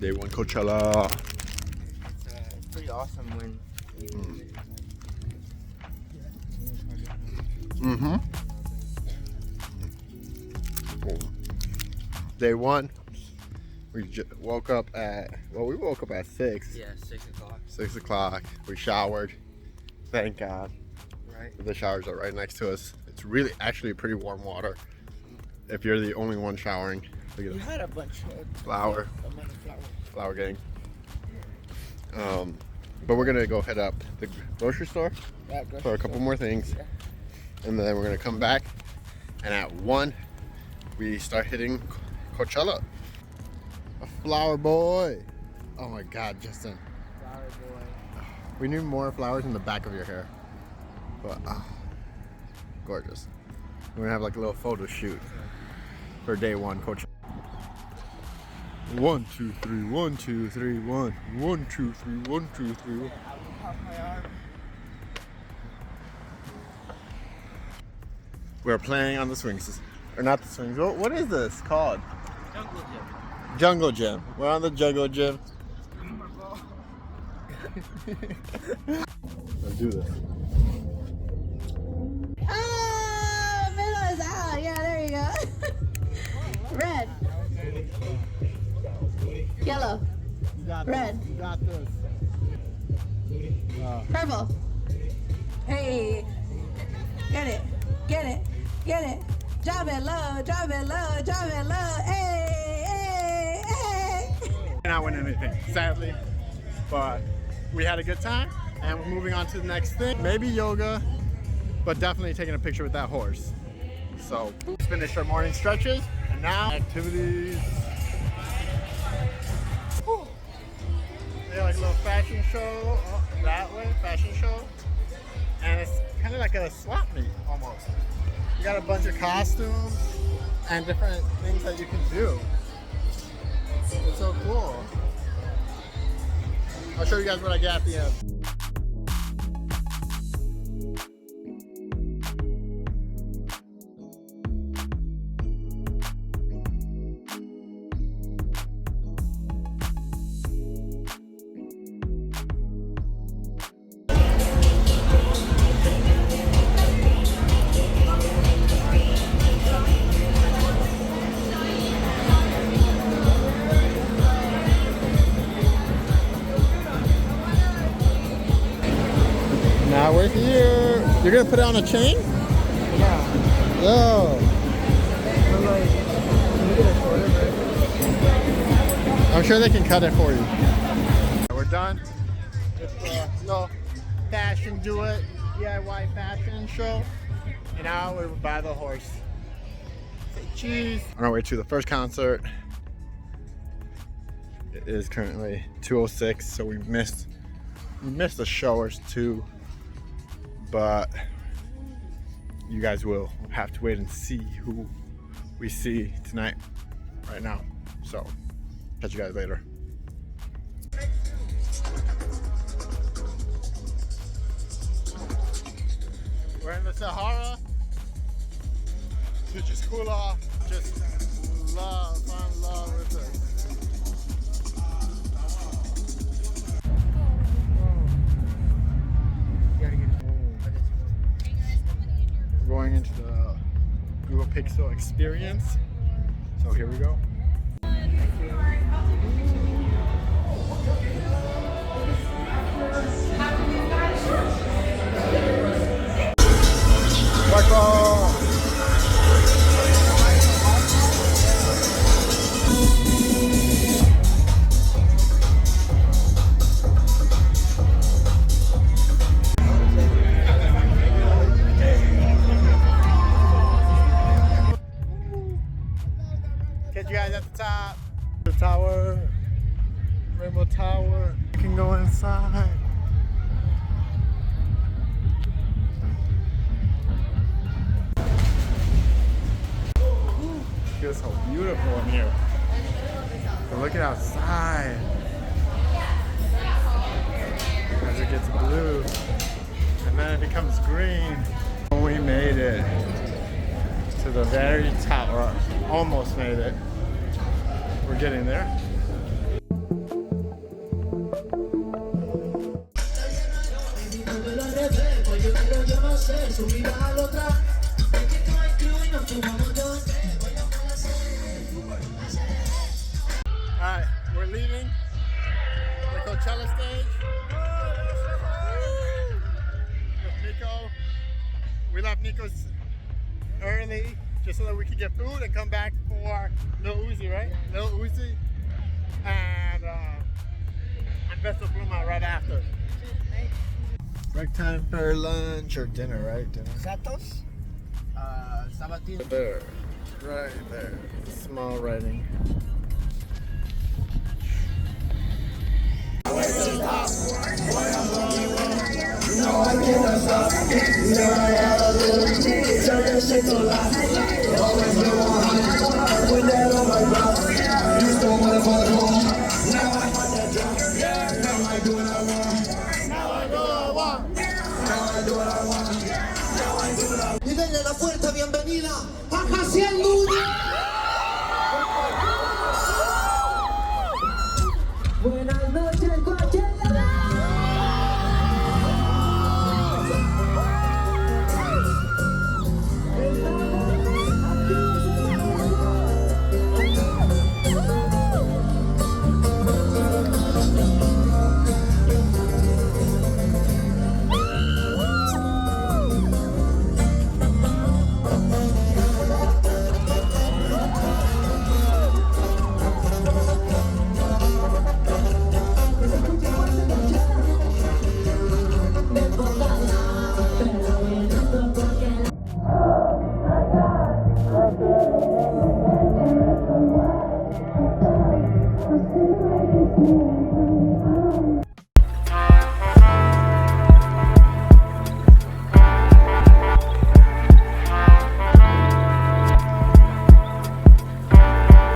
Day one Coachella. It's pretty awesome when you. Day one. We woke up at, well, we woke up at 6. Yeah, 6 o'clock. 6 o'clock. We showered. Thank God. Right. The showers are right next to us. It's really actually pretty warm water. If you're the only one showering. Look at You had a bunch of flower gang. But we're gonna go head up the grocery store for a couple more things, and then we're gonna come back. And at 1, we start hitting Coachella. A flower boy. Oh my God, Justin. Flower boy. We need more flowers in the back of your hair. But gorgeous. We're gonna have like a little photo shoot for day one Coachella. 1, 2, 3, 1, 2, 3, 1, 1, 2, 3, 1, 2, 3. We're playing on the swings, or not the swings. What is this called? Jungle gym. Jungle gym. We're on the jungle gym. Let's do this. Oh, middle is out. Yeah, there you go. Red. Yellow. Red. You got this. Purple. Hey. Get it. Get it. Get it. Drop it low. Drop it low. Drop it low. Hey. Hey. Hey. Not win anything, sadly. But we had a good time, and we're moving on to the next thing. Maybe yoga, but definitely taking a picture with that horse. So, let's finish our morning stretches, and now activities. Whew. They have like a little fashion show that way, fashion show. And it's kind of like a swap meet almost. You got a bunch of costumes and different things that you can do. It's so cool. I'll show you guys what I got at the end. Now we're here. You're gonna put it on a chain? Yeah. Yo. I'm sure they can cut it for you. We're done with the little fashion do it DIY fashion show. And now we're by the horse. Say cheese. On our way to the first concert. It is currently 2:06, so we missed a show or two. But you guys will have to wait and see who we see tonight, right now. So, catch you guys later. We're in the Sahara to just cool off, just find love with it. Going into the Google Pixel experience. So here we go. Catch you guys at the top. The tower, Rainbow Tower. You can go inside. Feels so beautiful in here. But look at outside. As it gets blue, and then it becomes green. We made it to the very top, or almost made it. We're getting there. Alright, we're leaving the Coachella stage. With Miko. We left Nico's early just so that we could get food and come back for Lil Uzi, right? Lil Uzi and Peso Pluma right after. Break time for lunch or dinner, right? Dinner. Santos? Sabatin. There, right there. Small writing. Y denle la fuerte bienvenida a Jaciel Núñez. Buenas noches, Coachella.